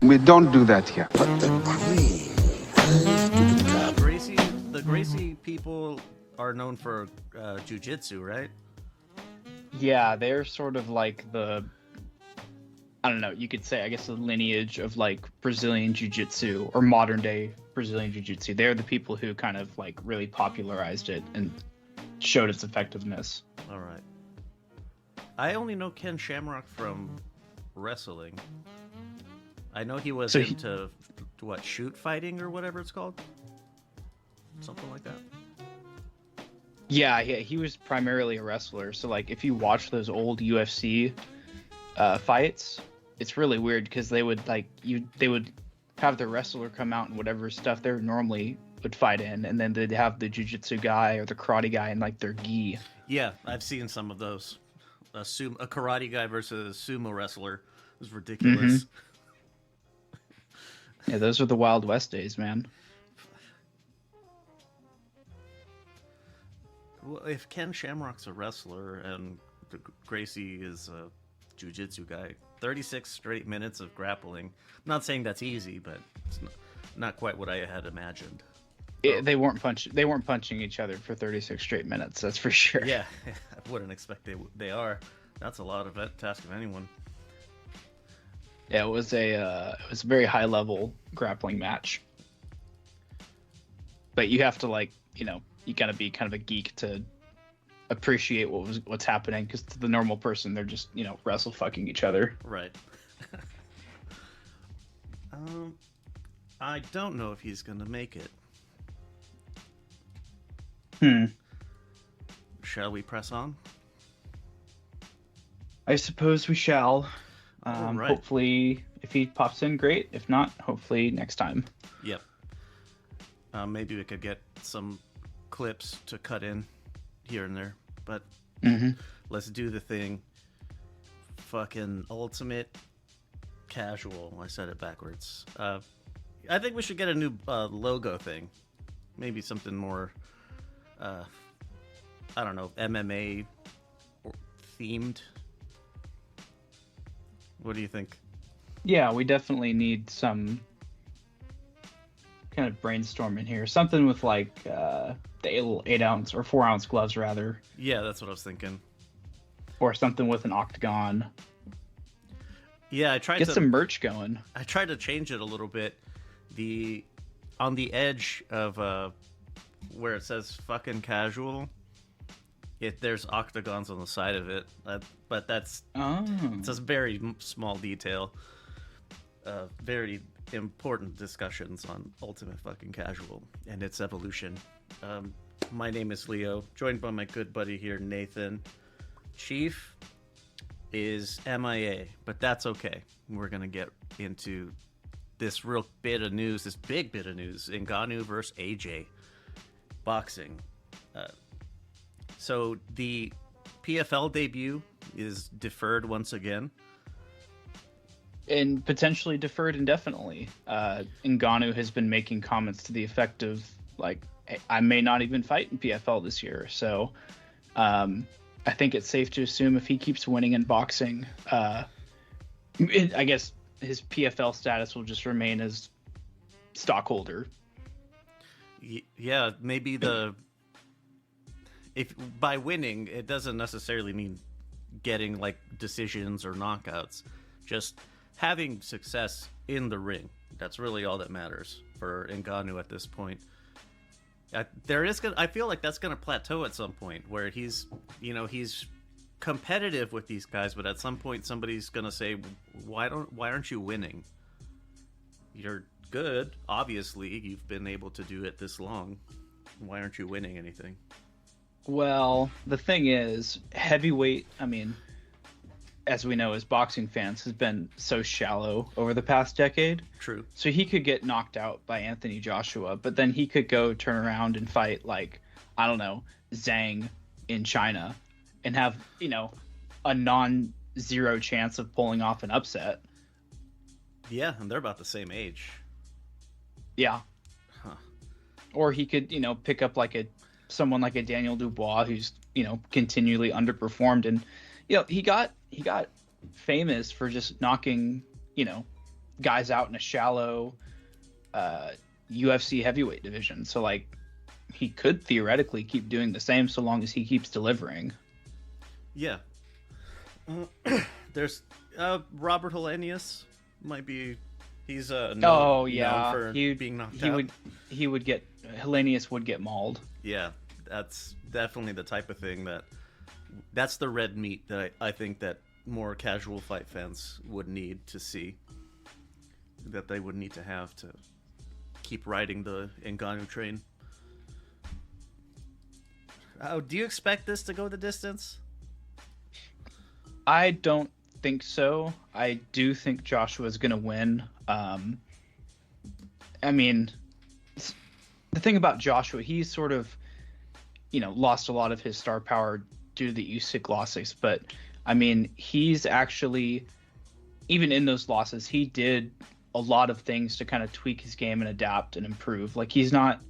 We don't do that here. But the queen The Gracie people are known for jiu-jitsu, right? Yeah, they're sort of like the, I don't know, you could say, I guess, the lineage of like Brazilian jiu-jitsu or modern day Brazilian jiu-jitsu. They're the people who kind of like really popularized it and showed its effectiveness. All right. I only know Ken Shamrock from wrestling. I know he was into what, shoot fighting or whatever it's called? Something like that. Yeah, he was primarily a wrestler. So like if you watch those old UFC fights, it's really weird because they would have the wrestler come out in whatever stuff they normally would fight in, and then they'd have the jiu-jitsu guy or the karate guy in like their gi. Yeah, I've seen some of those. A karate guy versus a sumo wrestler was ridiculous. Mm-hmm. Yeah, those were the Wild West days, man. Well, if Ken Shamrock's a wrestler and Gracie is a jiu-jitsu guy, 36 straight minutes of grappling. I'm not saying that's easy, but it's not quite what I had imagined. They weren't punching each other for 36 straight minutes. That's for sure. Yeah, I wouldn't expect they are. That's a lot of it to ask of anyone. Yeah, it was a very high level grappling match. But you have to you gotta be kind of a geek to appreciate what's happening, because to the normal person they're just wrestle fucking each other. Right. I don't know if he's gonna make it. Shall we press on? I suppose we shall. Right. Hopefully, if he pops in, great. If not, hopefully next time. Yep. Maybe we could get some clips to cut in here and there, but let's do the thing. Fucking ultimate casual. I said it backwards. I think we should get a new logo thing. Maybe something more, I don't know, MMA themed. What do you think? Yeah, we definitely need some kind of brainstorming here. Something with like the little 8-ounce or 4-ounce gloves, rather. Yeah, that's what I was thinking. Or something with an octagon. Yeah, I tried to get some merch going. I tried to change it a little bit. On the edge of where it says "fucking casual," there's octagons on the side of it. But it's a very small detail. Very important discussions on Ultimate Fucking Casual and its evolution. My name is Leo, joined by my good buddy here, Nathan. Chief is MIA, but that's okay. We're gonna get into this big bit of news, Ngannou versus AJ boxing. So the PFL debut is deferred once again. And potentially deferred indefinitely. Ngannou has been making comments to the effect of, like, hey, I may not even fight in PFL this year. So I think it's safe to assume if he keeps winning in boxing, I guess his PFL status will just remain as stockholder. Yeah, maybe if by winning, it doesn't necessarily mean getting like decisions or knockouts. Just having success in the ring. That's really all that matters for Ngannou at this point. I feel like that's gonna plateau at some point where he's competitive with these guys, but at some point somebody's gonna say, why aren't you winning? You're good, obviously. You've been able to do it this long. Why aren't you winning anything? Well, the thing is, heavyweight, I mean, as we know as boxing fans, has been so shallow over the past decade. True. So he could get knocked out by Anthony Joshua, but then he could go turn around and fight, like, I don't know, Zhang in China and have, a non-zero chance of pulling off an upset. Yeah, and they're about the same age. Yeah. Huh. Or he could, pick up like someone like a Daniel Dubois who's, continually underperformed, and he got famous for just knocking, guys out in a shallow UFC heavyweight division. So like he could theoretically keep doing the same so long as he keeps delivering. Yeah. There's Robert Helenius might be. He's known for being knocked out. Helenius would get mauled. Yeah, that's definitely the type of thing that's the red meat that I think that more casual fight fans would need to see. That they would need to have to keep riding the Ngannou train. Do you expect this to go the distance? I don't think so. I do think Joshua's going to win. I mean, the thing about Joshua, he's sort of, lost a lot of his star power due to the Usyk losses. But, I mean, he's actually, even in those losses, he did a lot of things to kind of tweak his game and adapt and improve. Like, he's not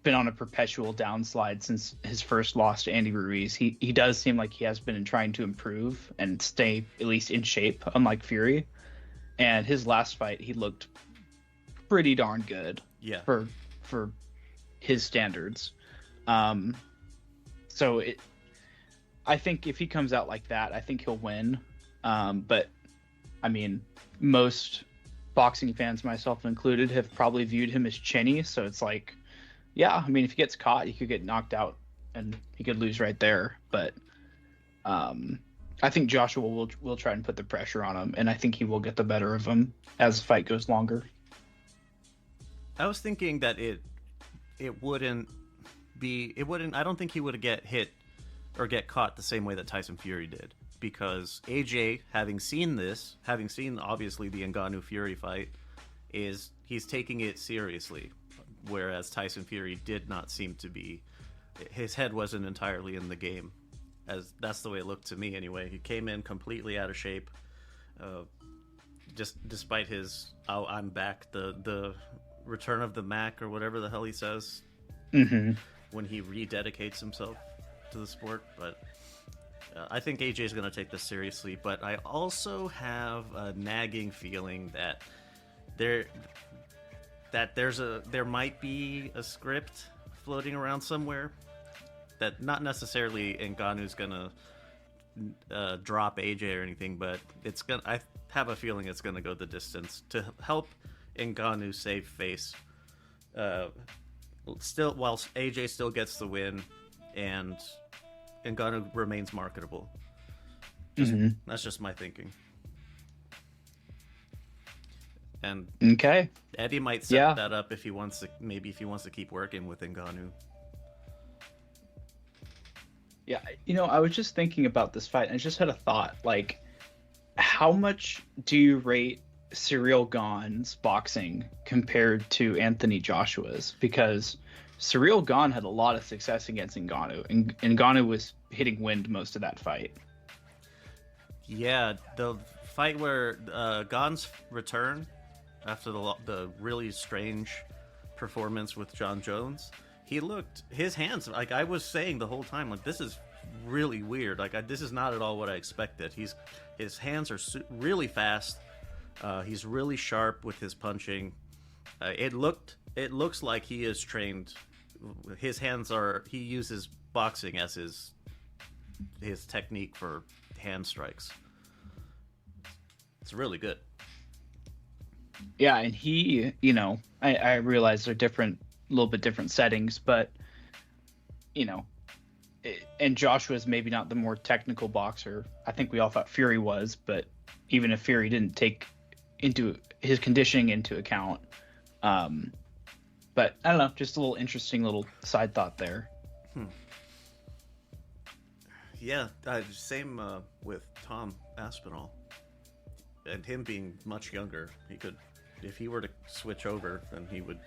been on a perpetual downslide since his first loss to Andy Ruiz. He does seem like he has been trying to improve and stay at least in shape, unlike Fury. And his last fight, he looked pretty darn good. Yeah. For his standards. So I think if he comes out like that, I think he'll win. But I mean, most boxing fans, myself included, have probably viewed him as chinny. So it's like, yeah, I mean, if he gets caught, he could get knocked out and he could lose right there. But I think Joshua will try and put the pressure on him, and I think he will get the better of him as the fight goes longer. I was thinking that it wouldn't. I don't think he would get hit or get caught the same way that Tyson Fury did, because AJ, having seen obviously the Ngannou Fury fight, he's taking it seriously, whereas Tyson Fury did not seem to be. His head wasn't entirely in the game, as that's the way it looked to me anyway. He came in completely out of shape, just despite his I'm back, the return of the Mac or whatever the hell he says, when he rededicates himself to the sport. But I think AJ is going to take this seriously, but I also have a nagging feeling that there might be a script floating around somewhere, that not necessarily Ngannou's gonna drop AJ or anything, but I have a feeling it's gonna go the distance to help Ngannou save face. Still, whilst AJ still gets the win, and Ngannou remains marketable. That's just my thinking. And okay, Eddie might set that up if he wants to keep working with Ngannou. Yeah, I was just thinking about this fight, and I just had a thought. Like, how much do you rate Ciryl Gane's boxing compared to Anthony Joshua's? Because Ciryl Gane had a lot of success against Ngannou, and Ngannou was hitting wind most of that fight. Yeah, the fight where Gane's return after the really strange performance with John Jones, his hands, like I was saying the whole time, like, this is really weird. Like, this is not at all what I expected. His hands are really fast. He's really sharp with his punching. It looks like he is trained. He uses boxing as his technique for hand strikes. It's really good. Yeah, and he, I realize they're different, a little bit different settings, but, and Joshua's maybe not the more technical boxer. I think we all thought Fury was, but even if Fury didn't take into his conditioning into account. But I don't know, just a little interesting little side thought there. Yeah, same with Tom Aspinall. And him being much younger, he could, if he were to switch over, then he would,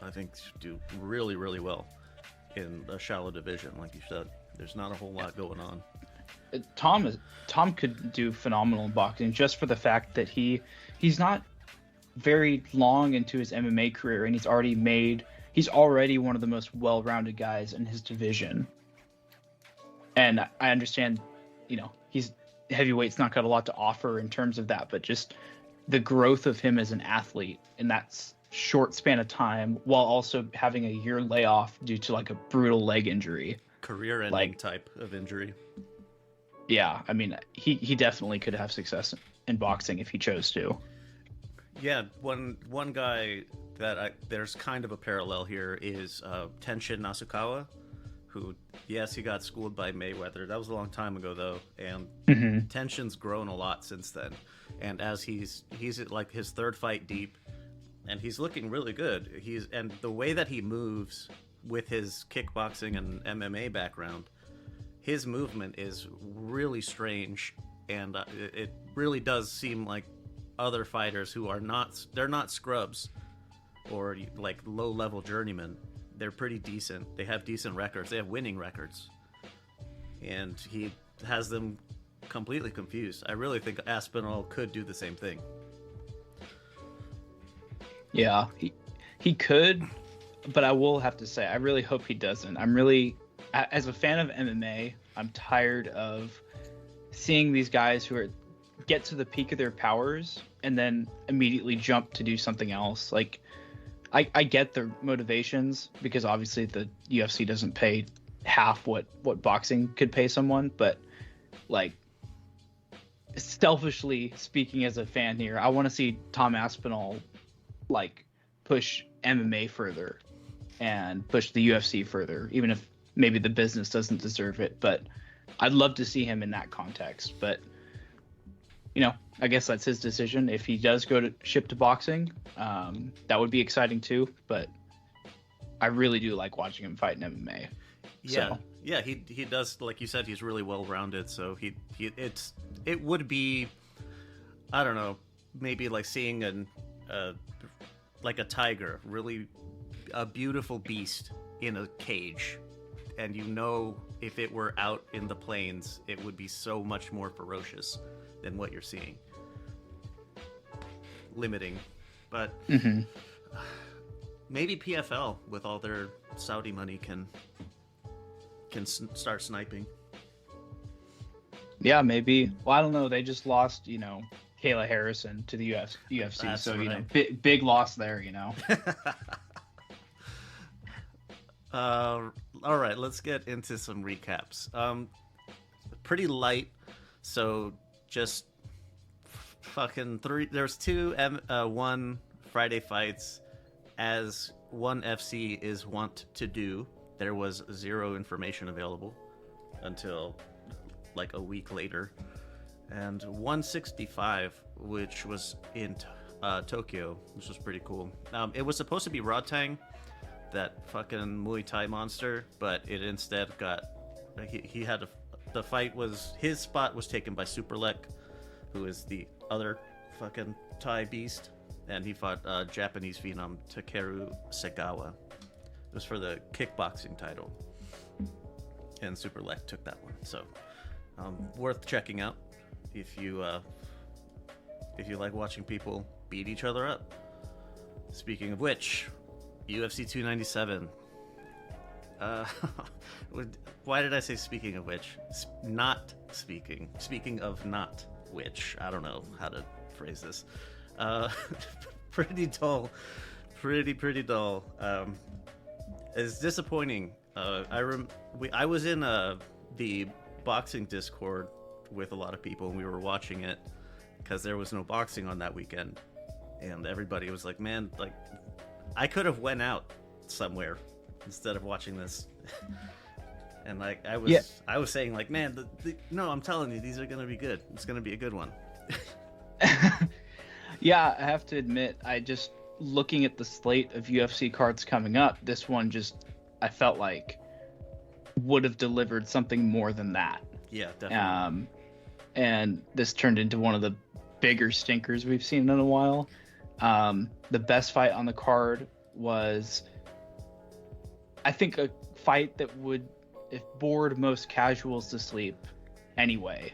I think, do really, really well in a shallow division, like you said. There's not a whole lot going on. Tom could do phenomenal in boxing, just for the fact that he's not very long into his MMA career, and he's already one of the most well-rounded guys in his division. And I understand, he's heavyweight's not got a lot to offer in terms of that, but just the growth of him as an athlete in that short span of time, while also having a year layoff due to like a brutal leg injury, career-ending type of injury. Yeah, I mean, he definitely could have success in boxing if he chose to. Yeah, one guy that there's kind of a parallel here is Tenshin Nasukawa, who, yes, he got schooled by Mayweather. That was a long time ago, though, and Tenshin's grown a lot since then. And as he's like his third fight deep, and he's looking really good. And the way that he moves with his kickboxing and MMA background, his movement is really strange, and it really does seem like other fighters who they're not scrubs or like low-level journeymen. They're pretty decent. They have decent records. They have winning records. And he has them completely confused. I really think Aspinall could do the same thing. Yeah, he could, but I will have to say, I really hope he doesn't. As a fan of MMA, I'm tired of seeing these guys who get to the peak of their powers and then immediately jump to do something else. Like, I get their motivations, because obviously the UFC doesn't pay half what boxing could pay someone, but like, selfishly speaking as a fan here, I want to see Tom Aspinall like push MMA further and push the UFC further, even if maybe the business doesn't deserve it. But I'd love to see him in that context. But, you know, I guess that's his decision. If he does go to ship to boxing, that would be exciting too. But I really do like watching him fight in MMA. Yeah, so. Yeah, he does, like you said, he's really well rounded. So it would be, I don't know, maybe like seeing like a tiger, really a beautiful beast in a cage, and you know, if it were out in the plains, it would be so much more ferocious than what you're seeing. Limiting, but maybe PFL with all their Saudi money can start sniping. Yeah, maybe. Well, I don't know. They just lost, Kayla Harrison to the UFC. That's so, right. Big loss there, All right, let's get into some recaps. Pretty light, so just fucking three. There's two one Friday fights, as ONE FC is wont to do. There was zero information available until like a week later. And 165, which was in Tokyo, which was pretty cool. It was supposed to be Rodtang, that fucking Muay Thai monster, but it instead got the fight was, his spot was taken by Superlek, who is the other fucking Thai beast, and he fought Japanese phenom Takeru Segawa. It was for the kickboxing title, and Superlek took that one. So worth checking out if you like watching people beat each other up. Speaking of which, UFC 297. Why did I say speaking of which? Not speaking. Speaking of not which. I don't know how to phrase this. Pretty dull. Pretty dull. It's disappointing. I was in the boxing Discord with a lot of people, and we were watching it because there was no boxing on that weekend, and everybody was like, man, like, I could have went out somewhere instead of watching this. And like I was saying, like, man, no, I'm telling you, these are gonna be good. It's gonna be a good one. Yeah, I have to admit, looking at the slate of UFC cards coming up, this one I felt like would have delivered something more than that. Yeah, definitely. And this turned into one of the bigger stinkers we've seen in a while. The best fight on the card was, I think, a fight that would have bored most casuals to sleep anyway.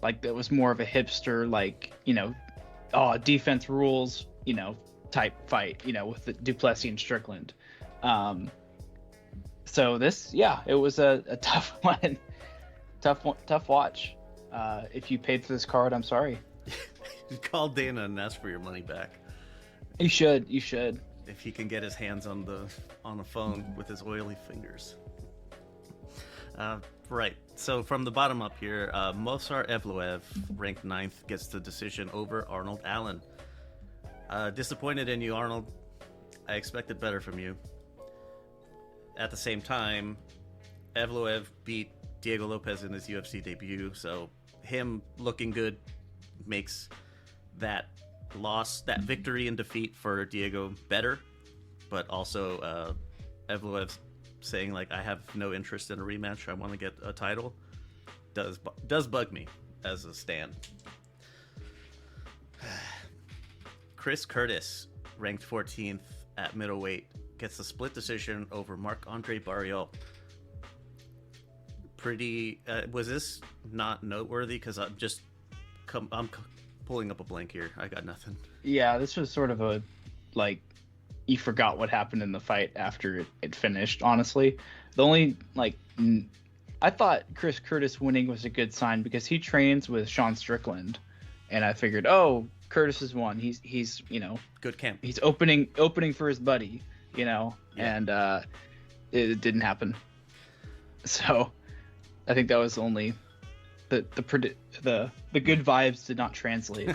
Like, that was more of a hipster, like, defense rules, type fight, with the Duplessis and Strickland. So this, it was a tough one. Tough watch. If you paid for this card, I'm sorry. Call Dana and ask for your money back. You should. You should. If he can get his hands on the phone with his oily fingers. Right. So from the bottom up here, Movsar Evloev, ranked 9th, gets the decision over Arnold Allen. Disappointed in you, Arnold. I expected better from you. At the same time, Evloev beat Diego Lopez in his UFC debut, so him looking good makes that victory and defeat for Diego better, but also Evloev saying like, I have no interest in a rematch, I want to get a title, does bug me as a stan. Chris Curtis, ranked 14th at middleweight, gets a split decision over Marc-Andre Barriault. Pretty was this not noteworthy? Because I'm pulling up a blank here. I got nothing. Yeah, this was sort of a, like, you forgot what happened in the fight after it finished, honestly. The only, like, I thought Chris Curtis winning was a good sign because he trains with Sean Strickland, and I figured, oh, Curtis has won. He's you know, good camp. He's opening for his buddy, you know, yeah. And it didn't happen. So I think that was only the good vibes did not translate.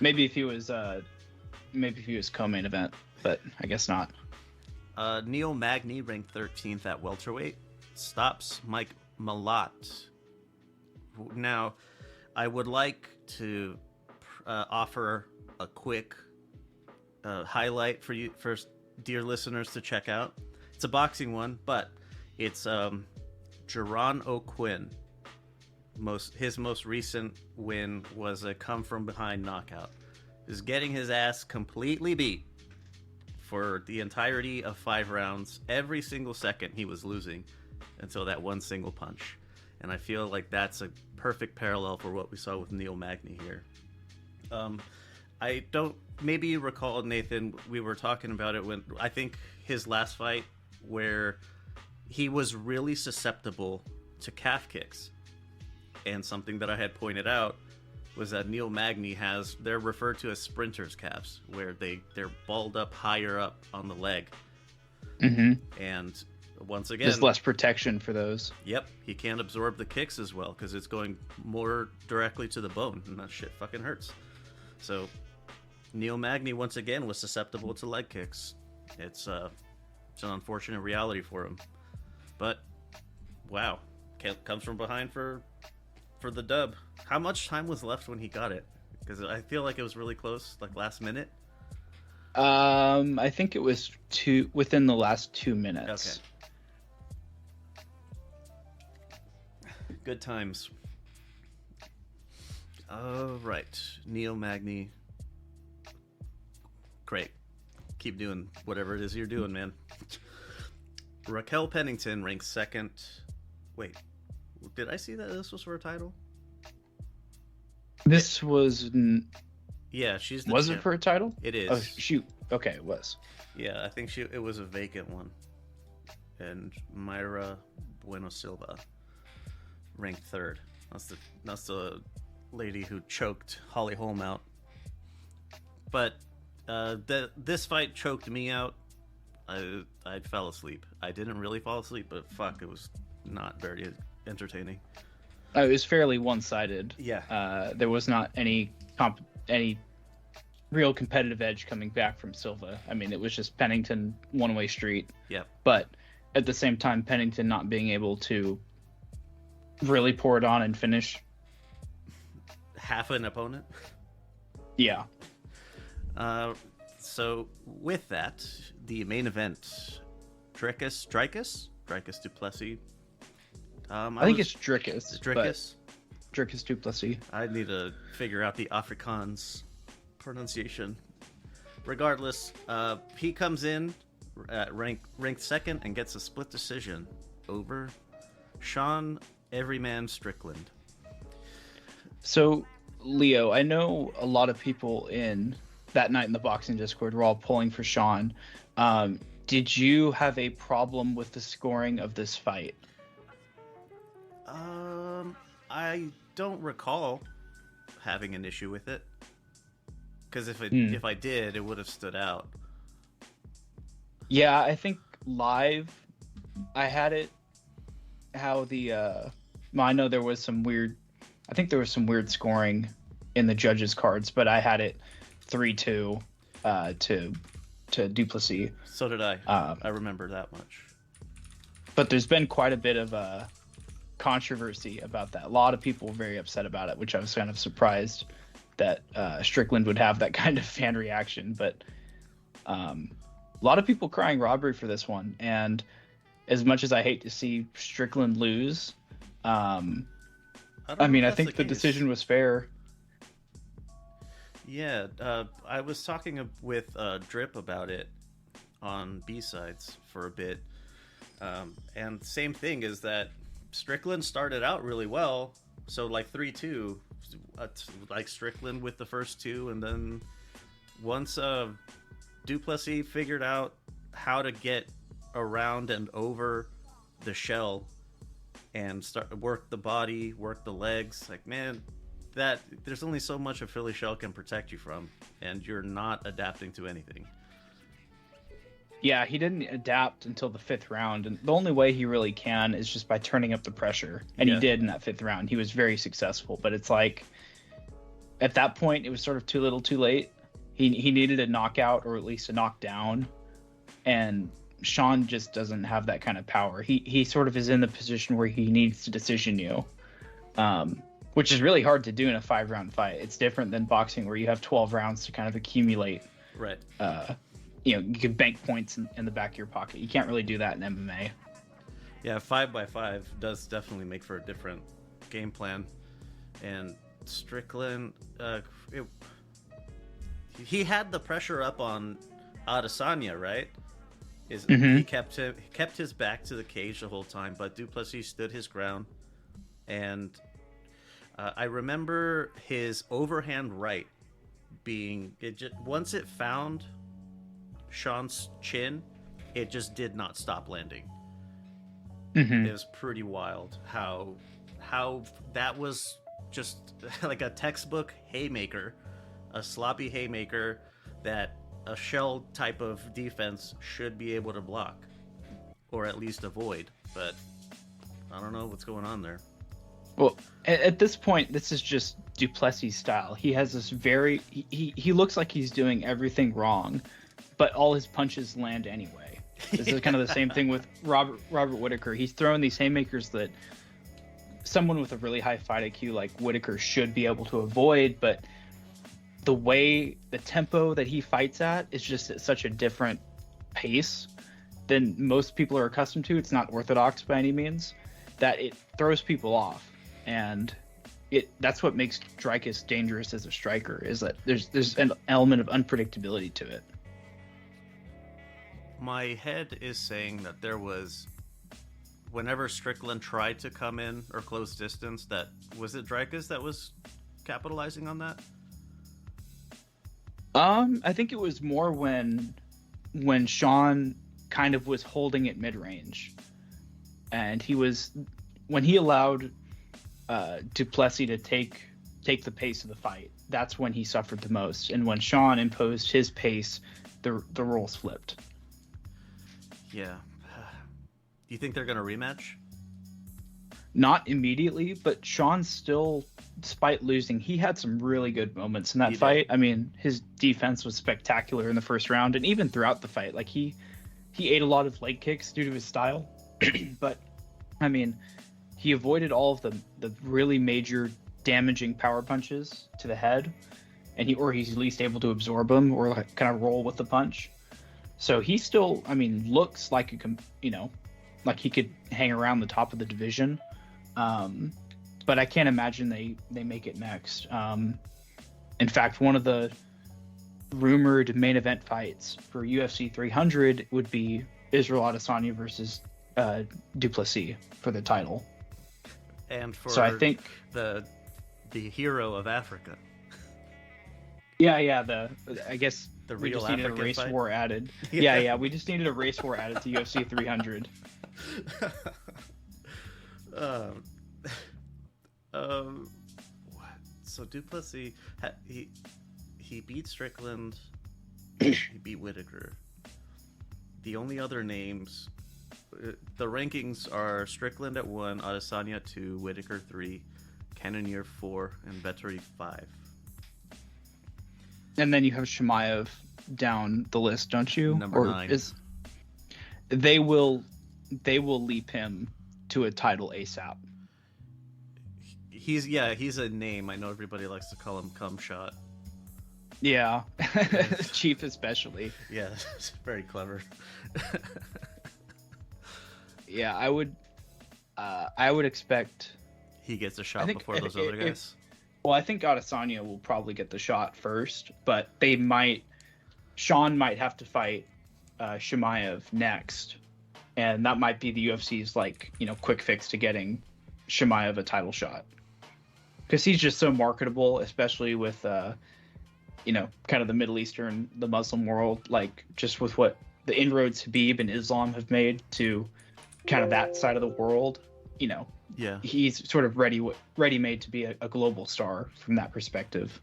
Maybe if he was co-main event, but I guess not. Neil Magny, ranked 13th at welterweight, stops Mike Malott. Now, I would like to offer a quick highlight for you, for dear listeners, to check out. It's a boxing one, but it's Jerron O'Quinn. His most recent win was a come-from-behind knockout. Is getting his ass completely beat for the entirety of 5 rounds. Every single second he was losing until that one single punch. And I feel like that's a perfect parallel for what we saw with Neil Magny here. I don't... Maybe you recall, Nathan, we were talking about it when... I think his last fight where he was really susceptible to calf kicks. And something that I had pointed out was that Neil Magny has... They're referred to as sprinter's calves, where they're balled up higher up on the leg. Mm-hmm. And once again... There's less protection for those. Yep, he can't absorb the kicks as well, because it's going more directly to the bone, and that shit fucking hurts. So, Neil Magny, once again, was susceptible to leg kicks. It's an unfortunate reality for him. But, wow. Comes from behind for the dub. How much time was left when he got it? Because I feel like it was really close, like last minute. I think it was within the last 2 minutes. Okay. Good times. All right, Neil Magny. Great. Keep doing whatever it is you're doing, man. Raquel Pennington ranks 2nd. Wait, did I see that this was for a title? This was... Yeah, she's the Was champ. It for a title? It is. Oh, shoot. Okay, it was. Yeah, I think it was a vacant one. And Mayra Bueno Silva ranked 3rd. That's the lady who choked Holly Holm out. But this fight choked me out. I fell asleep. I didn't really fall asleep, but fuck, it was not very entertaining. It was fairly one-sided. Yeah. There was not any real competitive edge coming back from Silva. I mean, it was just Pennington one-way street. Yeah. But at the same time, Pennington not being able to really pour it on and finish. Half an opponent? Yeah. So with that, the main event, Dricus du Plessis. I think it's Dricus. Dricus? Dricus du Plessis. I need to figure out the Afrikaans pronunciation. Regardless, he comes in ranked 2nd and gets a split decision over Sean Everyman Strickland. So, Leo, I know a lot of people in that night in the boxing Discord were all pulling for Sean. Did you have a problem with the scoring of this fight? I don't recall. having an issue with it. Because if I did, it would have stood out. Yeah, I think live, I had it how the well, I know there was some weird, I think there was some weird scoring in the judges' cards, but I had it 3-2 to Duplessis. So did I. I remember that much. But there's been quite a bit of controversy about that. A lot of people were very upset about it, which I was kind of surprised that Strickland would have that kind of fan reaction. But a lot of people crying robbery for this one. And as much as I hate to see Strickland lose, I think the decision was fair. Yeah, I was talking with Drip about it on B-Sides for a bit. And same thing is that Strickland started out really well. So like 3-2, like Strickland with the first two. And then once Duplessis figured out how to get around and over the shell and work the body, work the legs, like, man, that there's only so much a Philly shell can protect you from, and you're not adapting to anything. Yeah, he didn't adapt until the 5th round, and the only way he really can is just by turning up the pressure, and he did in that 5th round. He was very successful, but it's like at that point it was sort of too little too late. He needed a knockout, or at least a knockdown, and Sean just doesn't have that kind of power. He sort of is in the position where he needs to decision you, which is really hard to do in a 5-round fight. It's different than boxing where you have 12 rounds to kind of accumulate. Right. You can bank points in the back of your pocket. You can't really do that in MMA. Yeah, 5x5 does definitely make for a different game plan. And Strickland, he had the pressure up on Adesanya, right? He kept his back to the cage the whole time, but Duplessis stood his ground. And I remember his overhand right being once it found Sean's chin, it just did not stop landing. It was pretty wild how that was just like a textbook haymaker, a sloppy haymaker that a shell type of defense should be able to block or at least avoid. But I don't know what's going on there. Well, at this point, this is just Duplessis style. He has this very he looks like he's doing everything wrong, but all his punches land anyway. This is kind of the same thing with Robert Whittaker. He's throwing these haymakers that someone with a really high fight IQ like Whittaker should be able to avoid, but the tempo that he fights at is just at such a different pace than most people are accustomed to. It's not orthodox by any means, that it throws people off. And that's what makes Dricus dangerous as a striker, is that there's an element of unpredictability to it. My head is saying that there was, whenever Strickland tried to come in or close distance, that was it Dricus that was capitalizing on that? I think it was more when Sean kind of was holding it mid-range, and when he allowed Duplessis to take the pace of the fight, that's when he suffered the most. And when Sean imposed his pace, the roles flipped. Yeah. Do you think they're going to rematch? Not immediately, but Sean still, despite losing, he had some really good moments in that fight. I mean, his defense was spectacular in the first round, and even throughout the fight. Like, he ate a lot of leg kicks due to his style, but I mean, he avoided all of the really major damaging power punches to the head, and he's at least able to absorb them or like kind of roll with the punch. So he still, I mean, looks like like he could hang around the top of the division. But I can't imagine they make it next. In fact, one of the rumored main event fights for UFC 300 would be Israel Adesanya versus Duplessis for the title. And for so I think the hero of Africa. Yeah. I guess the we real just needed African a race fight? war added. Yeah. We just needed a race war added to UFC 300. So Duplessis, he beat Strickland. He beat Whitaker. The only other names, the rankings are Strickland at 1, Adesanya at 2, Whitaker 3, Cannonier 4, and Vettori 5. And then you have Chimaev down the list, don't you? Number 9. They will leap him to a title ASAP. He's a name. I know everybody likes to call him Cum Shot. Yeah, Chief especially. Yeah, it's very clever. Yeah, I would expect he gets a shot before those other guys. Well, I think Adesanya will probably get the shot first, but Sean might have to fight Chimaev next, and that might be the UFC's quick fix to getting Chimaev a title shot, because he's just so marketable, especially with kind of the Middle Eastern, the Muslim world, just with what the inroads Khabib and Islam have made to kind of that side of the world. Yeah, he's sort of ready-made to be a global star from that perspective.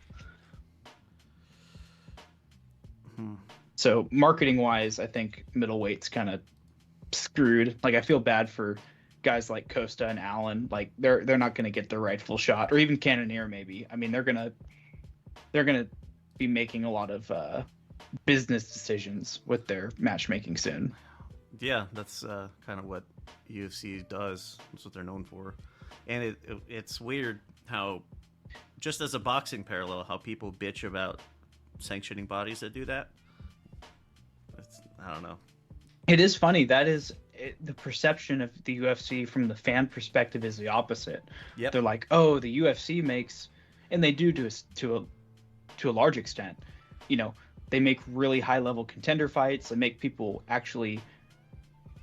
So marketing-wise, I think middleweight's kind of screwed. I feel bad for guys like Costa and Allen. They're not going to get their rightful shot, or even Cannonier maybe. I mean, they're gonna be making a lot of business decisions with their matchmaking soon. Yeah, that's kind of what UFC does. That's what they're known for. And it's weird how, just as a boxing parallel, how people bitch about sanctioning bodies that do that. I don't know. It is funny. The perception of the UFC from the fan perspective is the opposite. Yep. They're like, oh, the UFC makes, and they do to a large extent. They make really high-level contender fights. They make people actually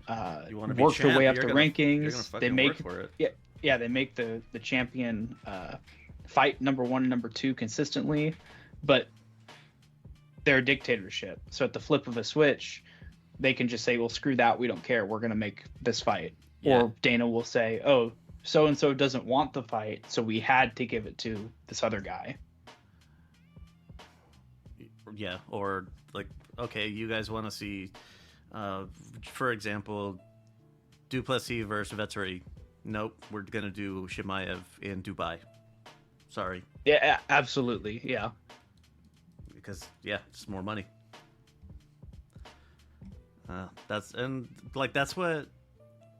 work their way up the rankings. They make for it. Yeah, they make the champion fight number 1 and number 2 consistently, but they're a dictatorship. So at the flip of a switch, they can just say, well, screw that, we don't care, we're going to make this fight. Yeah. Or Dana will say, oh, so-and-so doesn't want the fight, so we had to give it to this other guy. Yeah, or okay, you guys want to see, for example, Duplessis versus Vettori. Nope, we're going to do Chimaev in Dubai. Sorry. Yeah, absolutely, yeah. Because, it's more money. That's what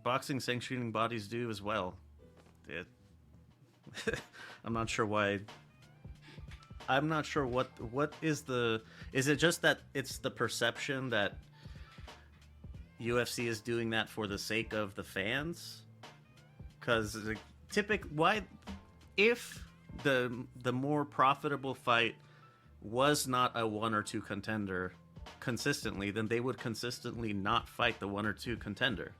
boxing sanctioning bodies do as well. I'm not sure why. I'm not sure what is it just that it's the perception that UFC is doing that for the sake of the fans? Because if the more profitable fight was not a 1 or 2 contender consistently, then they would consistently not fight the 1 or 2 contender.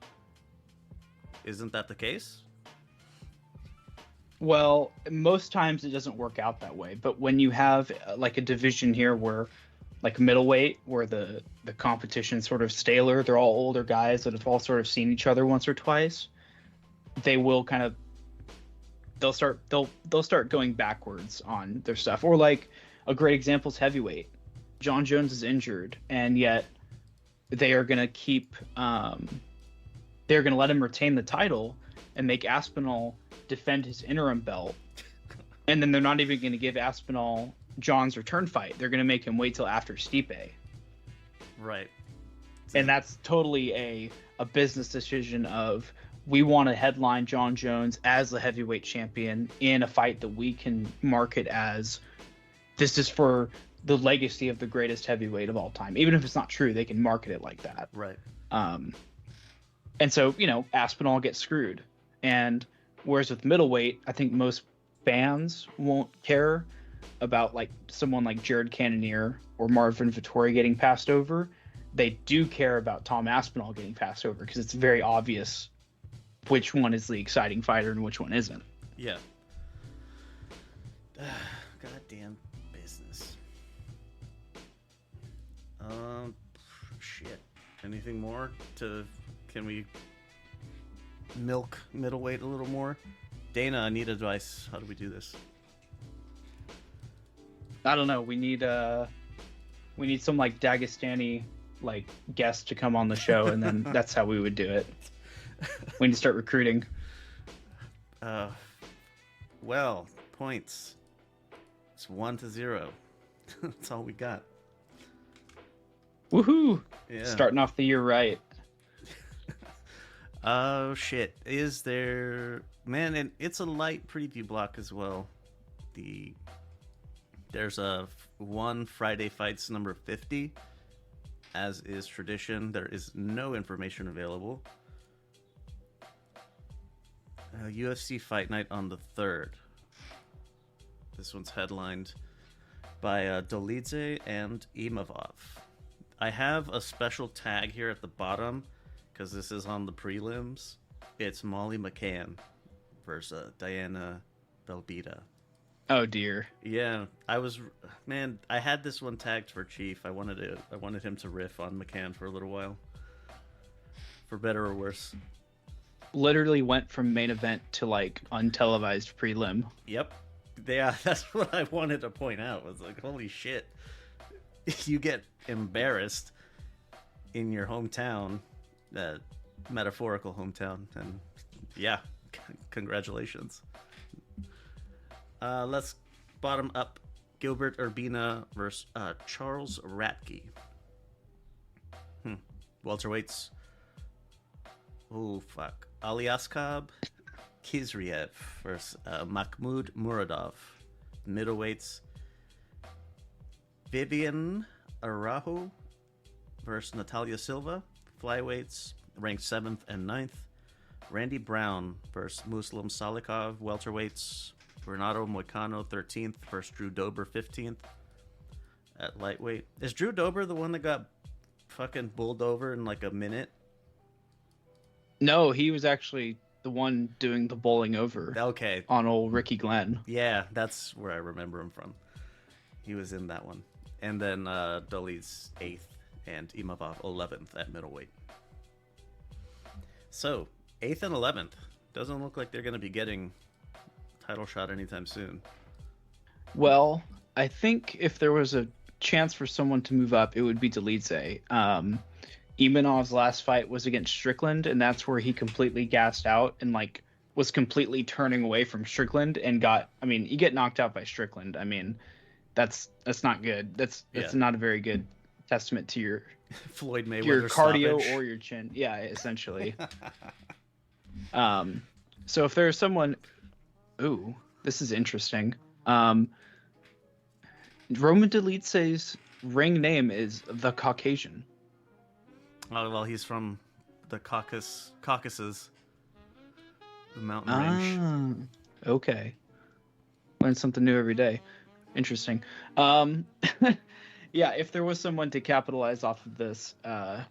Isn't that the case? Well, most times it doesn't work out that way. But when you have a division here where, middleweight, where the competition's sort of staler, they're all older guys that have all sort of seen each other once or twice, they will they'll start going backwards on their stuff. Or a great example is heavyweight. John Jones is injured, and yet they are going to they're going to let him retain the title and make Aspinall defend his interim belt. And then they're not even going to give Aspinall John's return fight. They're going to make him wait till after Stipe. Right. And that's totally a business decision of, we want to headline John Jones as the heavyweight champion in a fight that we can market as, this is for the legacy of the greatest heavyweight of all time. Even if it's not true, they can market it like that. Right. And so, Aspinall gets screwed. And whereas with middleweight, I think most fans won't care about someone like Jared Cannonier or Marvin Vettori getting passed over. They do care about Tom Aspinall getting passed over, because it's very obvious which one is the exciting fighter and which one isn't. Yeah. Goddamn business. Shit. Anything more can we milk middleweight a little more? Dana, I need advice. How do we do this? I don't know. We need some like Dagestani like guest to come on the show, and then that's how we would do it. We need to start recruiting. Well, points. It's 1-0. That's all we got. Woohoo! Yeah. Starting off the year right. Oh shit! Is there, man? And it's a light preview block as well. There's a one Friday Fights number 50. As is tradition, there is no information available. UFC Fight Night on the 3rd. This one's headlined by Dolidze and Imavov. I have a special tag here at the bottom because this is on the prelims. It's Molly McCann versus Diana Belbita. Oh dear. Yeah, I had this one tagged for Chief. I wanted him to riff on McCann for a little while. For better or worse. Literally went from main event to like untelevised prelim. Yep. Yeah, that's what I wanted to point out. Was like, holy shit. You get embarrassed in your hometown, metaphorical hometown, and yeah, congratulations. Let's bottom up. Gilbert Urbina versus Charles Ratke. Welterweights. Oh, fuck. Aliaskab Kizriev versus Mahmoud Muradov. Middleweights. Vivian Araujo versus Natalia Silva. Flyweights. Ranked 7th and 9th. Randy Brown versus Muslim Salikov. Welterweights. Renato Moicano 13th versus Drew Dober 15th. At lightweight. Is Drew Dober the one that got fucking bowled over in like a minute? No, he was actually the one doing the bowling over. Okay. On old Ricky Glenn. Yeah, that's where I remember him from. He was in that one. And then Dolly's 8th and Imavov 11th at middleweight. So, 8th and 11th. Doesn't look like they're going to be getting title shot anytime soon. Well, I think if there was a chance for someone to move up, it would be Dolidze. Imanov's last fight was against Strickland, and that's where he completely gassed out and like was completely turning away from Strickland and you get knocked out by Strickland. I mean, that's not good. That's not a very good testament to your Floyd Mayweather your cardio stoppage. or your chin. Yeah, essentially. So if there's someone, ooh, this is interesting. Roman Dolidze's ring name is the Caucasian. Oh, well, he's from the Caucasus, the mountain range. Okay. Learn something new every day. Interesting. Yeah, if there was someone to capitalize off of this, I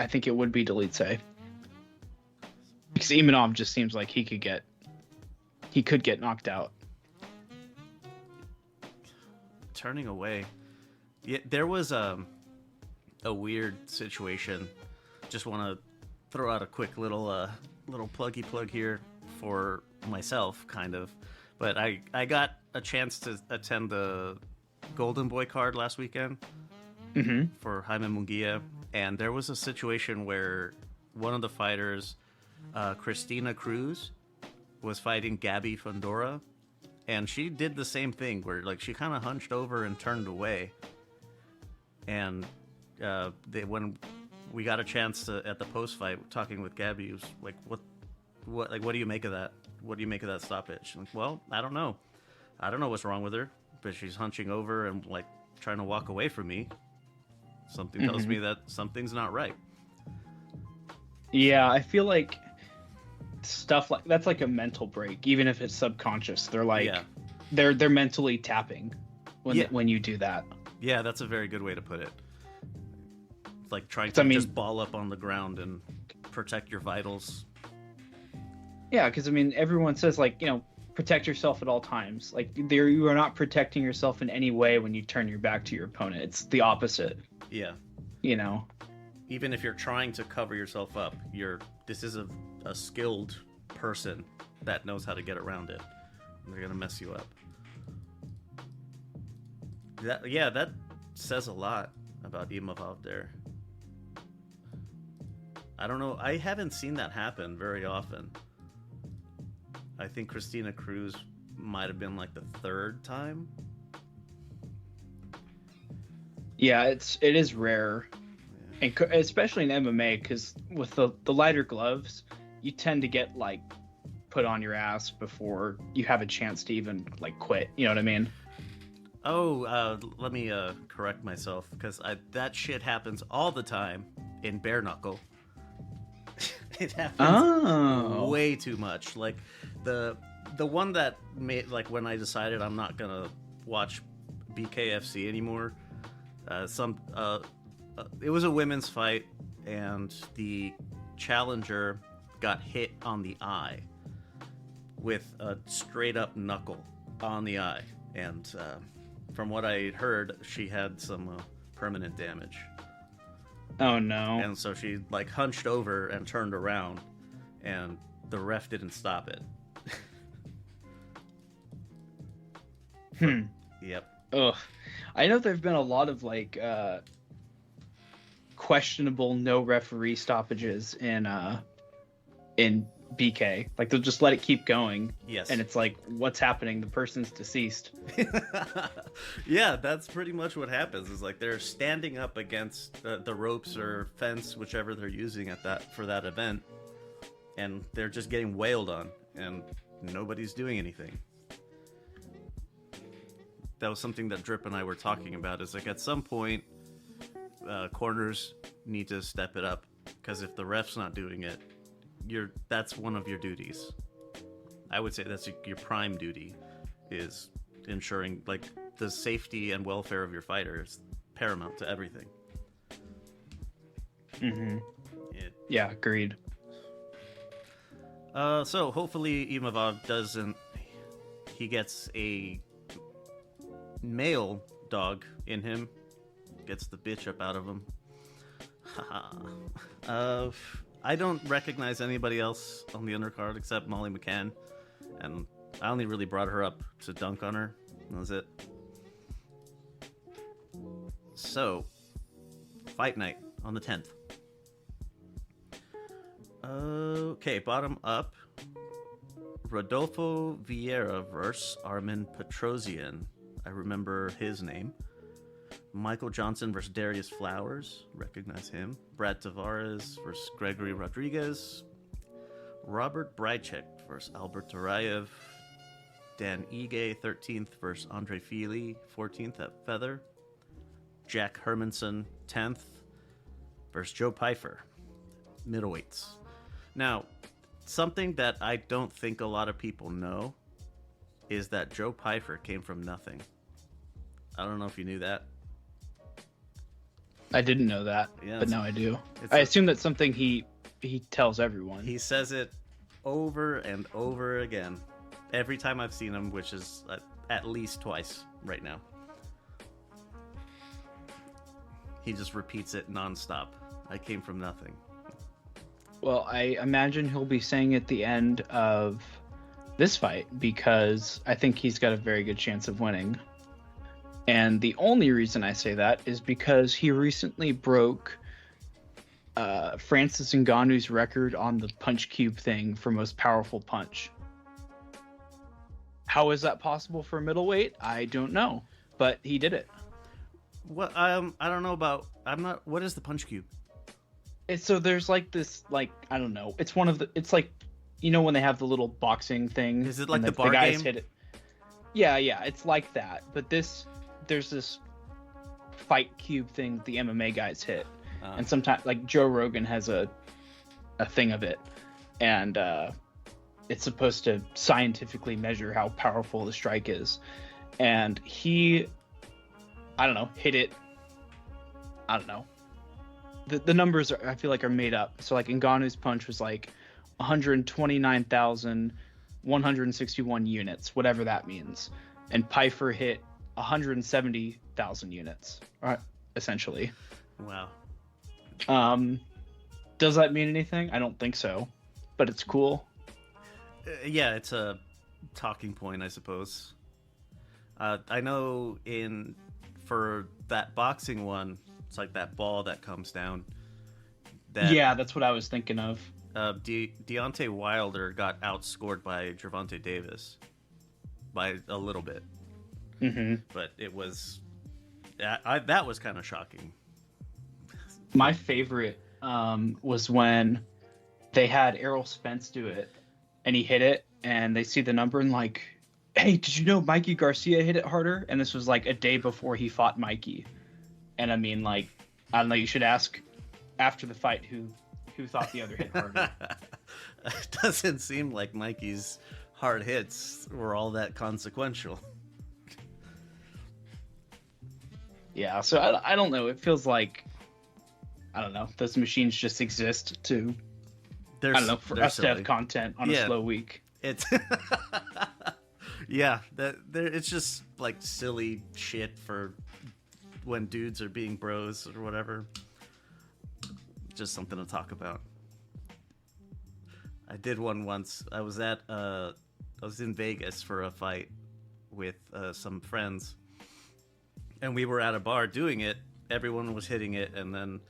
think it would be Dolidze. Because Imanov just seems like he could get knocked out. Turning away. Yeah, there was a weird situation. Just want to throw out a quick little pluggy plug here for myself, kind of. But I got a chance to attend the Golden Boy card last weekend for Jaime Munguia, and there was a situation where one of the fighters, Christina Cruz, was fighting Gabby Fundora, and she did the same thing where like she kind of hunched over and turned away, and when we got a chance to at the post fight talking with Gabby, he was like, what do you make of that? What do you make of that stoppage? I'm like, well, I don't know what's wrong with her, but she's hunching over and like trying to walk away from me. Something tells me that something's not right. Yeah, I feel like stuff like that's like a mental break, even if it's subconscious. They're like they're mentally tapping when you do that. Yeah, that's a very good way to put it. Like trying to just ball up on the ground and protect your vitals. Yeah, because everyone says like, protect yourself at all times. Like you are not protecting yourself in any way when you turn your back to your opponent. It's the opposite. Yeah. Even if you're trying to cover yourself up, this is a skilled person that knows how to get around it. They're gonna mess you up. that says a lot about Imavov there. I don't know. I haven't seen that happen very often. I think Christina Cruz might have been like the third time. Yeah, it is rare, and especially in MMA, because with the lighter gloves, you tend to get like put on your ass before you have a chance to even like quit. You know what I mean? Oh, let me correct myself, because that shit happens all the time in bare knuckle. It happens way too much. Like the one that made, like, when I decided I'm not gonna watch BKFC anymore. It was a women's fight, and the challenger got hit on the eye with a straight up knuckle on the eye, and from what I heard, she had some permanent damage. Oh no. And so she like hunched over and turned around, and the ref didn't stop it. Yep. Ugh. I know there've been a lot of like questionable no referee stoppages in BK. Like they'll just let it keep going. Yes. And it's like, what's happening? The person's deceased. Yeah, that's pretty much what happens. Is like they're standing up against the ropes or fence, whichever they're using for that event, and they're just getting wailed on, and nobody's doing anything. That was something that Drip and I were talking about. Is like at some point, corners need to step it up, because if the ref's not doing it, that's one of your duties. I would say that's your prime duty, is ensuring like the safety and welfare of your fighter is paramount to everything. Mm-hmm. Yeah, agreed. So hopefully Imavov he gets a male dog in him, gets the bitch up out of him. I don't recognize anybody else on the undercard except Molly McCann, and I only really brought her up to dunk on her. That was it. So, Fight Night on the 10th. Okay, bottom up. Rodolfo Vieira versus Armin Petrosian. I remember his name. Michael Johnson versus Darius Flowers. Recognize him. Brad Tavares versus Gregory Rodriguez. Robert Brychek versus Albert Duraev. Dan Ige, 13th versus Andre Fili, 14th at Feather. Jack Hermanson, 10th versus Joe Pyfer, middleweights. Now, something that I don't think a lot of people know is that Joe Pyfer came from nothing. I don't know if you knew that. I didn't know that, Yeah, but now I do. I assume that's something he tells everyone. He says it over and over again. Every time I've seen him, which is at least twice right now. He just repeats it nonstop. I came from nothing. Well, I imagine he'll be saying at the end of this fight, because I think he's got a very good chance of winning. And the only reason I say that is because he recently broke Francis Ngannou's record on the punch cube thing for most powerful punch. How is that possible for a middleweight? I don't know, but he did it. What I don't know about. What is the punch cube? So there's like this, like, I don't know. It's one of the. It's like, you know, when they have the little boxing thing. Is it like the bar guys game? Hit it. Yeah, it's like that. But there's this fight cube thing the MMA guys hit, and sometimes like Joe Rogan has a thing of it, and it's supposed to scientifically measure how powerful the strike is, and he, I don't know, hit it. I don't know. The numbers I feel like are made up. So like Ngannou's punch was like 129,161 units, whatever that means, and Pyfer hit 170,000 units, essentially. Wow. Does that mean anything? I don't think so, but it's cool. Yeah, it's a talking point, I suppose. I know in for that boxing one, it's like that ball that comes down. Yeah, that's what I was thinking of. Deontay Wilder got outscored by Gervonta Davis by a little bit. Mm-hmm. But it was... that was kind of shocking. My favorite was when they had Errol Spence do it, and he hit it, and they see the number and like, hey, did you know Mikey Garcia hit it harder? And this was like a day before he fought Mikey. And I mean, like, I don't know, you should ask after the fight who thought the other hit harder. It doesn't seem like Mikey's hard hits were all that consequential. Yeah, so I don't know. It feels like, I don't know, those machines just exist to, I don't know, for us to have content on a slow week. It's yeah, it's just like silly shit for when dudes are being bros or whatever. Just something to talk about. I did one once. I was in Vegas for a fight with some friends, and we were at a bar doing it. Everyone was hitting it, and then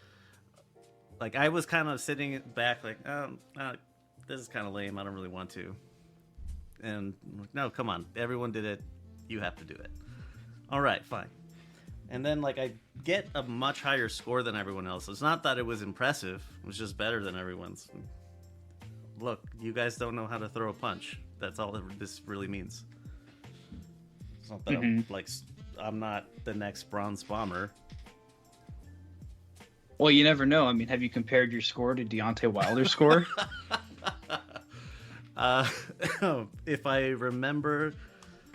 like I was kind of sitting back like, this is kind of lame. I don't really want to. And no, come on, everyone did it. You have to do it. All right, fine. And then like I get a much higher score than everyone else. It's not that it was impressive. It was just better than everyone's. Look, you guys don't know how to throw a punch. That's all this really means. It's not that I'm not the next bronze bomber. Well, you never know. I mean, have you compared your score to Deontay Wilder's score? If I remember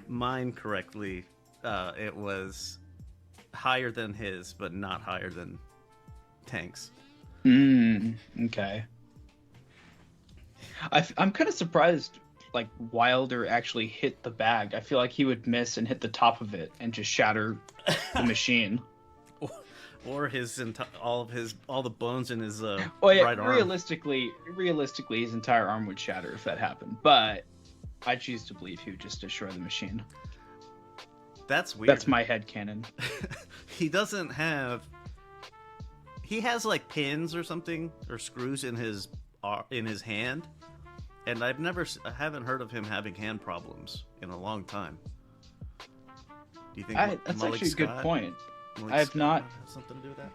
mine correctly, it was higher than his, but not higher than Tank's. Okay. I'm kind of surprised, like, Wilder actually hit the bag. I feel like he would miss and hit the top of it and just shatter the machine. Or all the bones in his right arm. Realistically, his entire arm would shatter if that happened. But I choose to believe he would just destroy the machine. That's weird. That's my headcanon. He doesn't have... He has like pins or something, or screws in his hand, and I haven't heard of him having hand problems in a long time. Do you think that's Malik actually a good point? I have not have something to do with that.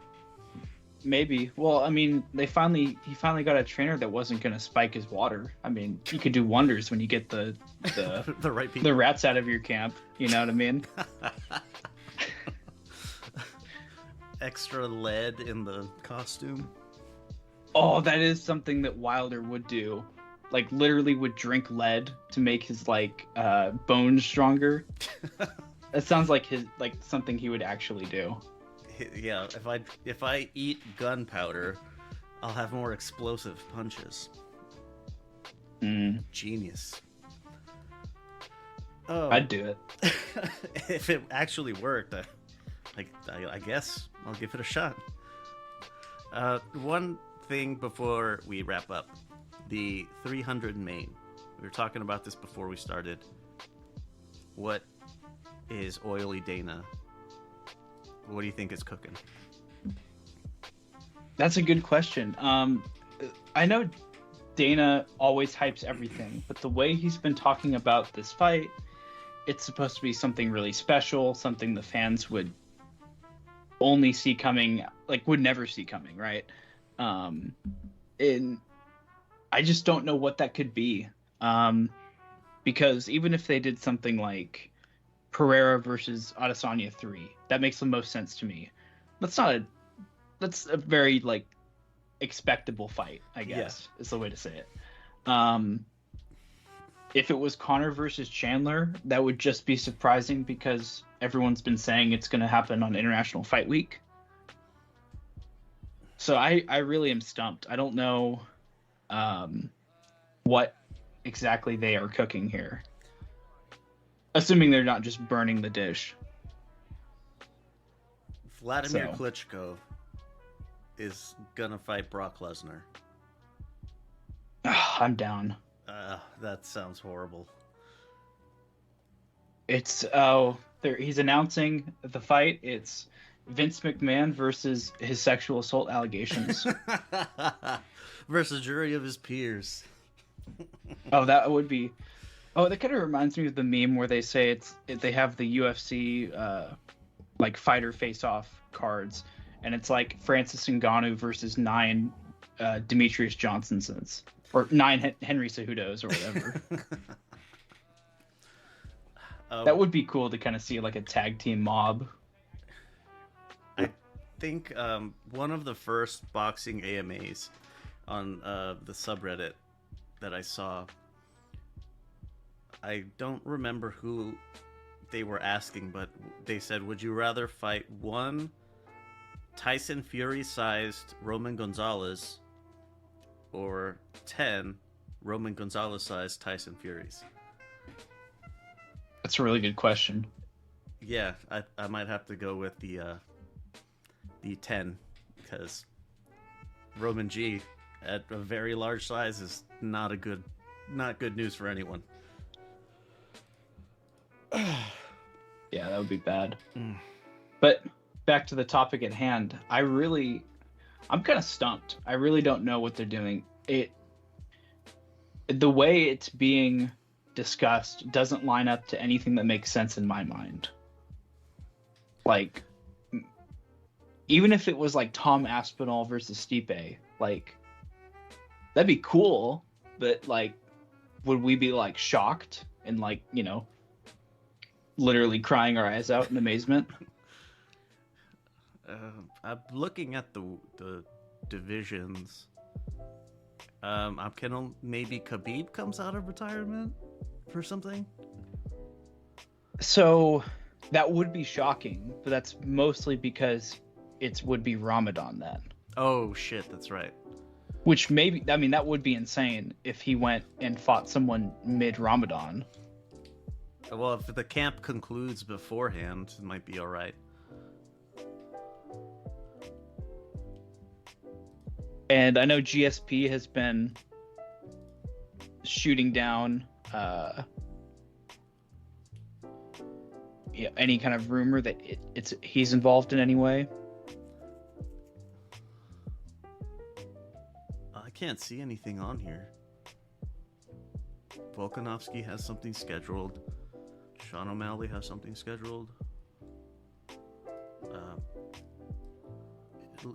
Maybe. Well, I mean, he finally got a trainer that wasn't going to spike his water. I mean, you could do wonders when you get the the right people. The rats out of your camp. You know what I mean? Extra lead in the costume. Oh, that is something that Wilder would do. Like, literally would drink lead to make his bones stronger. That sounds like something he would actually do. Yeah, if I eat gunpowder, I'll have more explosive punches. Genius. Oh, I'd do it. If it actually worked, I guess I'll give it a shot. One thing before we wrap up, the 300 main. We were talking about this before we started. What is Oily Dana? What do you think is cooking? That's a good question. I know Dana always hypes everything, but the way he's been talking about this fight, it's supposed to be something really special, something the fans would only see coming, would never see coming, right? And I just don't know what that could be. Because even if they did something like Pereira versus Adesanya 3, that makes the most sense to me. That's a very expectable fight, I guess, is the way to say it. If it was Conor versus Chandler, that would just be surprising because everyone's been saying it's going to happen on International Fight Week. So I really am stumped. I don't know what exactly they are cooking here. Assuming they're not just burning the dish. Vladimir Klitschko is going to fight Brock Lesnar. I'm down. That sounds horrible. It's He's announcing the fight. It's Vince McMahon versus his sexual assault allegations. Versus a jury of his peers. Oh, that would be. Oh, that kind of reminds me of the meme where they say they have the UFC like fighter face-off cards, and it's like Francis Ngannou versus 9 Demetrius Johnsons, or 9 Henry Cejudos or whatever. That would be cool to kind of see like a tag team mob. I think one of the first boxing AMAs on the subreddit that I saw, I don't remember who they were asking, but they said, would you rather fight one Tyson Fury-sized Roman Gonzalez or 10 Roman Gonzalez-sized Tyson Furies? That's a really good question. Yeah, I might have to go with the 10, because Roman G at a very large size is not good news for anyone. Yeah, that would be bad. But back to the topic at hand, I'm kind of stumped. I really don't know what they're doing. The way it's being discussed doesn't line up to anything that makes sense in my mind. Like, even if it was like Tom Aspinall versus Stipe, like, that'd be cool, but like, would we be like shocked and like, you know, literally crying our eyes out in amazement? I'm looking at the divisions. Maybe Khabib comes out of retirement for something. So that would be shocking, but that's mostly because it would be Ramadan then. Oh shit, that's right. Which maybe, I mean, that would be insane if he went and fought someone mid-Ramadan. Well, if the camp concludes beforehand, it might be all right. And I know GSP has been shooting down any kind of rumor that he's involved in any way. I can't see anything on here. Volkanovski has something scheduled. Sean O'Malley has something scheduled.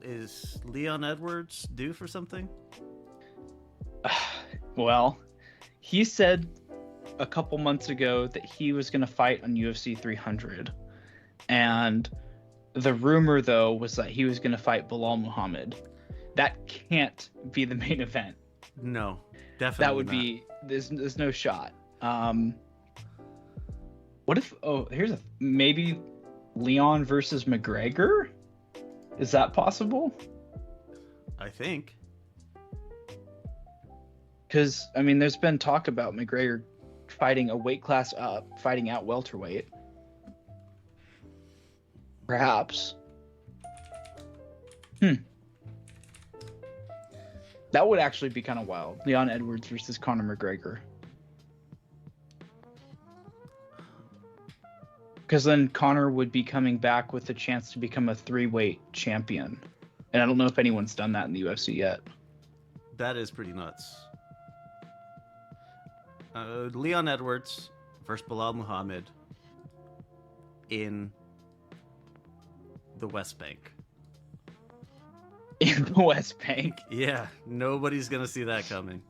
Is Leon Edwards due for something? Well, he said a couple months ago that he was going to fight on UFC 300. And the rumor, though, was that he was going to fight Bilal Muhammad. That can't be the main event. No, definitely that would not. Be there's no shot. What if maybe Leon versus McGregor? Is that possible? I think. Because I mean, there's been talk about McGregor fighting a weight class up, fighting out welterweight. Perhaps. That would actually be kind of wild. Leon Edwards versus Conor McGregor. Because then Conor would be coming back with the chance to become a 3-weight champion. And I don't know if anyone's done that in the UFC yet. That is pretty nuts. Leon Edwards versus Bilal Muhammad in the West Bank. In the West Bank? Yeah, nobody's going to see that coming.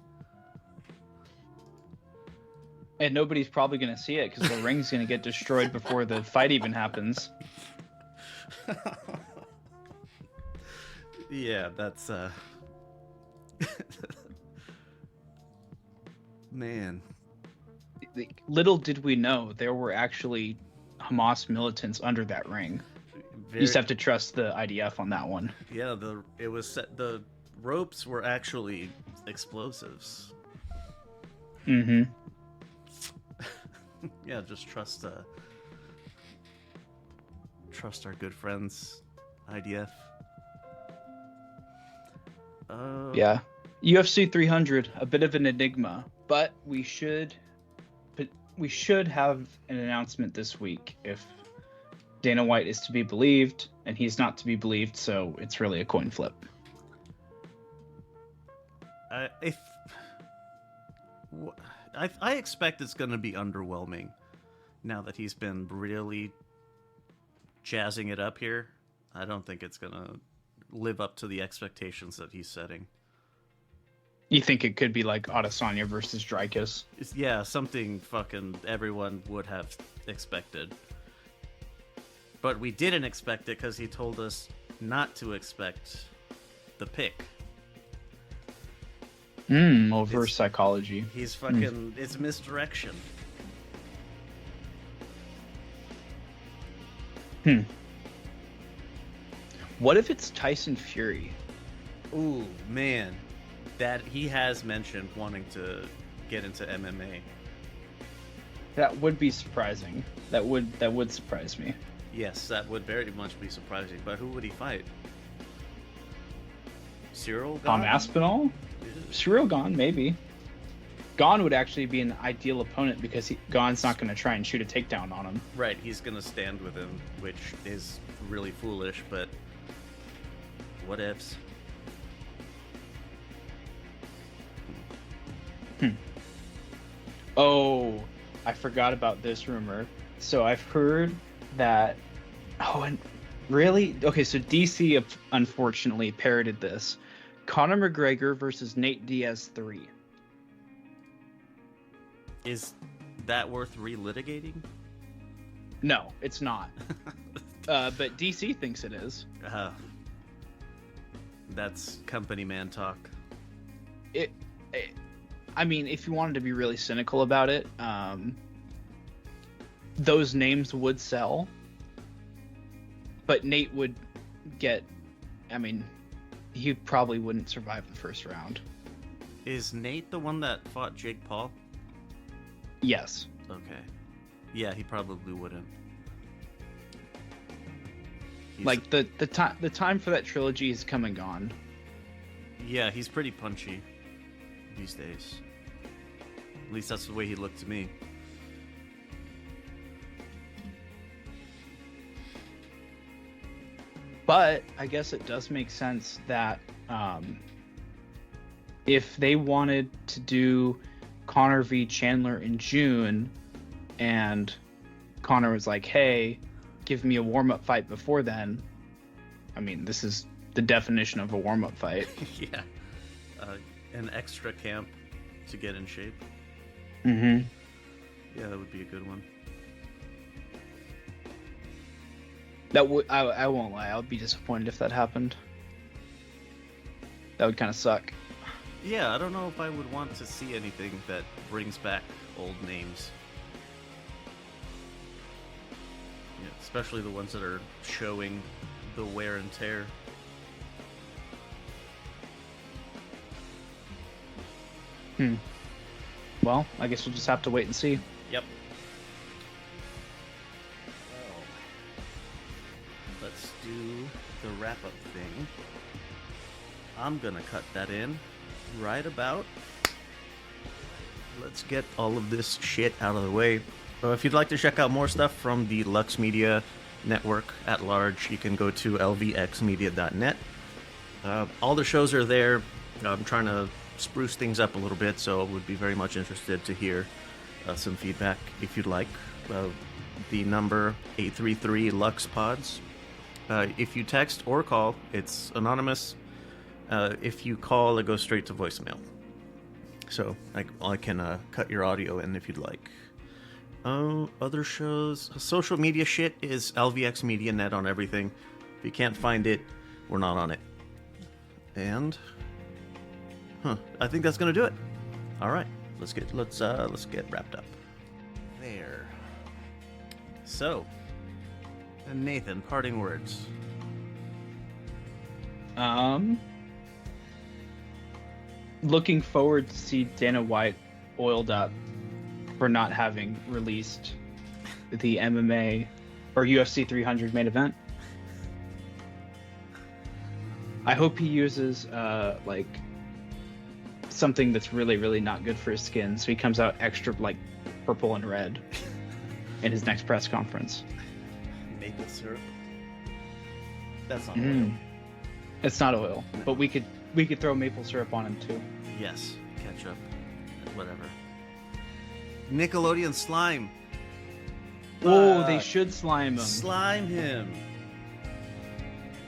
And nobody's probably going to see it because the ring's going to get destroyed before the fight even happens. Yeah, that's man. Little did we know there were actually Hamas militants under that ring. You just have to trust the IDF on that one. Yeah, the ropes were actually explosives. Mm-hmm. Yeah, just trust our good friends, IDF. Yeah, UFC 300, a bit of an enigma, but we should have an announcement this week if Dana White is to be believed, and he's not to be believed, so it's really a coin flip. I expect it's going to be underwhelming now that he's been really jazzing it up here. I don't think it's going to live up to the expectations that he's setting. You think it could be like Adesanya versus Dricus? Yeah, something fucking everyone would have expected. But we didn't expect it because he told us not to expect the pick. Reverse psychology. He's fucking... It's misdirection. What if it's Tyson Fury? Ooh, man. That he has mentioned wanting to get into MMA. That would be surprising. That would surprise me. Yes, that would very much be surprising. But who would he fight? Cyril Gane? Aspinall? Cyril Gane, maybe. Gane would actually be an ideal opponent because Gane's not going to try and shoot a takedown on him. Right, he's going to stand with him, which is really foolish, but what ifs? Oh, I forgot about this rumor. So I've heard that... Oh, and really? Okay, so DC unfortunately parroted this. Conor McGregor versus Nate Diaz 3. Is that worth relitigating? No, it's not. But DC thinks it is. That's company man talk. I mean, if you wanted to be really cynical about it, those names would sell. But Nate would get... I mean, he probably wouldn't survive the first round. Is Nate the one that fought Jake Paul? Yes. Okay. Yeah, he probably wouldn't. Like the time for that trilogy has come and gone. Yeah, he's pretty punchy these days. At least that's the way he looked to me. But I guess it does make sense that if they wanted to do Conor v. Chandler in June, and Conor was like, hey, give me a warm-up fight before then. I mean, this is the definition of a warm-up fight. Yeah. An extra camp to get in shape. Mm-hmm. Yeah, that would be a good one. That would... I won't lie. I would be disappointed if that happened. That would kind of suck. Yeah, I don't know if I would want to see anything that brings back old names. Yeah, especially the ones that are showing the wear and tear. Well, I guess we'll just have to wait and see. Yep. Let's do the wrap-up thing. I'm gonna cut that in right about. Let's get all of this shit out of the way. If you'd like to check out more stuff from the Lux Media network at large, you can go to lvxmedia.net. All the shows are there. I'm trying to spruce things up a little bit, so I would be very much interested to hear some feedback if you'd like. The number 833-LUX-PODS. If you text or call, it's anonymous. If you call, it goes straight to voicemail. So I can cut your audio in if you'd like. Other shows, social media shit is LVX Media Net on everything. If you can't find it, we're not on it. And I think that's gonna do it. All right, let's get wrapped up. There. So, Nathan, parting words. Looking forward to see Dana White oiled up for not having released the MMA or UFC 300 main event. I hope he uses like something that's really, really not good for his skin, so he comes out extra like purple and red in his next press conference. maple syrup. That's not oil. Mm. It's not oil, but we could throw maple syrup on him too. Yes, ketchup, whatever. Nickelodeon slime. Oh, they should slime him. Slime him.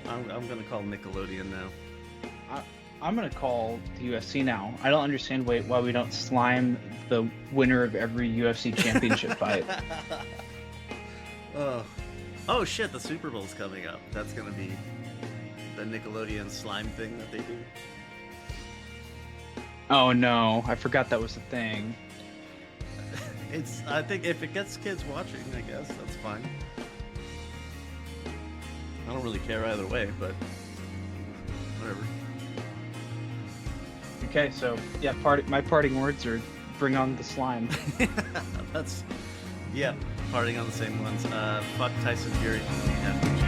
I'm gonna call Nickelodeon now. I'm gonna call the UFC now. I don't understand why we don't slime the winner of every UFC championship fight. Oh shit! The Super Bowl's coming up. That's gonna be the Nickelodeon slime thing that they do. Oh no, I forgot that was a thing. I think if it gets kids watching, I guess that's fine. I don't really care either way, but whatever. Okay, so yeah, my parting words are bring on the slime. Parting on the same ones. Fuck Tyson Fury. Yeah.